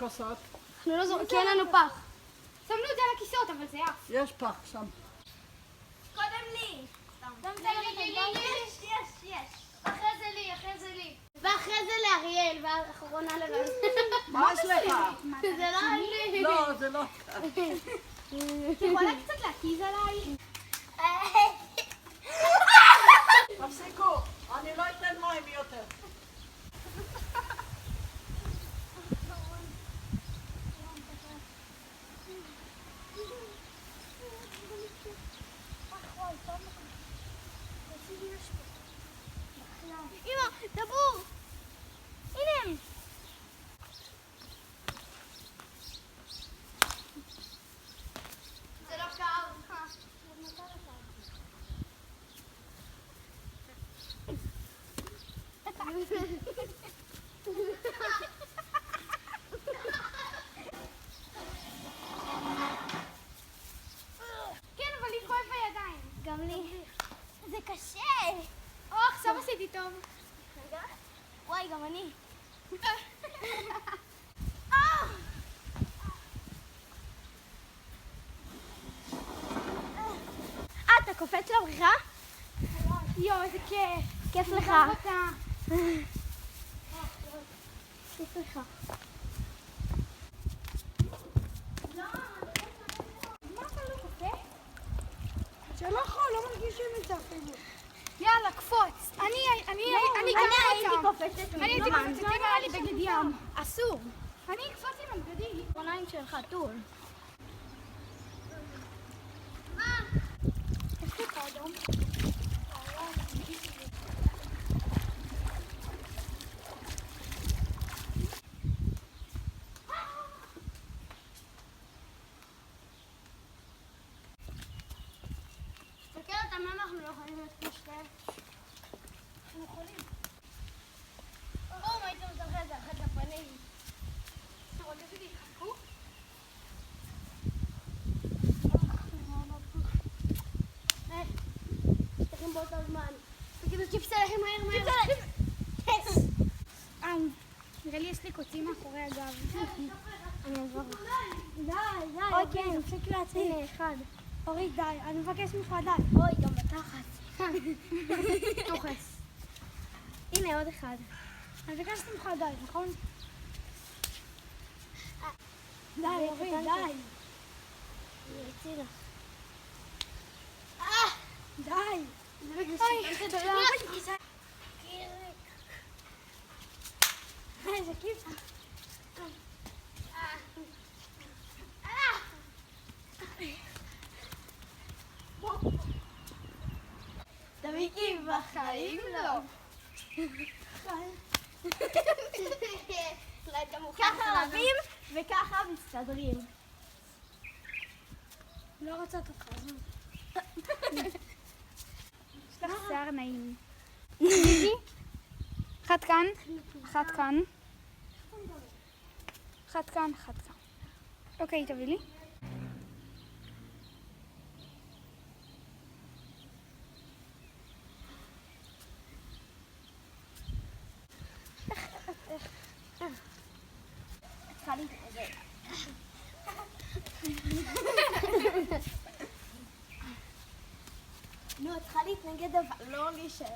הכוסות? אנחנו לא זורקים, כי אין לנו פח. שמנו את זה על הכיסאות, אבל זה עף. יש פח שם. קודם לי. יש. אחרי זה לי. ואחרי זה לאריאל, והאחרונה לבן. מה יש לך? זה לא אני. לא, זה לא. את יכולה קצת להקיז עליי? תפסיקו, אני לא אתן מים יותר. אמא, דבור! הנה הם! זה לא קר. כן, אבל לי כואב בידיים. גם לי. זה קשה. עכשיו עשיתי טוב. רגע. וואי, גם אני. אתה קופץ לבריכה? יואו, איזה כיף. כיף לך. כיף לך. שלא יכול, לא מרגישים את זה אפילו. יאללה, קפוץ. אני הייתי קופצת אני הייתי מזמן. קופצת, אם היה לי בגד ים. אסור. אני אקפוץ עם הבגדים. עיניים של חתול. יש לי פה אדום. תסתכל אותם, למה אנחנו לא יכולים להיות כמו שתיהם? אנחנו יכולים. בואו, הייתם זוכרים את זה אחת לפנים. אבל תגידי, חכו. שתכם באותו זמן. תגידו, צ'יפסה, לכי מהר. נראה לי יש לי קוצים מאחורי הגב. אני אעזור לך. די. אוי, כן, תפסיק להציג. הנה, אחד. אורי, די. אני מבקש ממך, די. אוי, גם בתחת. תוכס. הנה, עוד אחד. אני מבקשת ממך, די, נכון? די, אורי, קטנתי. די. אני אציג לך. די. אוי, תודה. איזה כיף. דמיקי בחיים לא. ככה רבים וככה מסתדרים. לא רוצה אותך, עזוב. יש לך שיער נעים. תגידי. אחת כאן, אחת כאן. אחת כאן, אחת כאן. אוקיי, תביא לי. צריכה להתחזק. נו, את צריכה להתנגד אבל לא להישאר.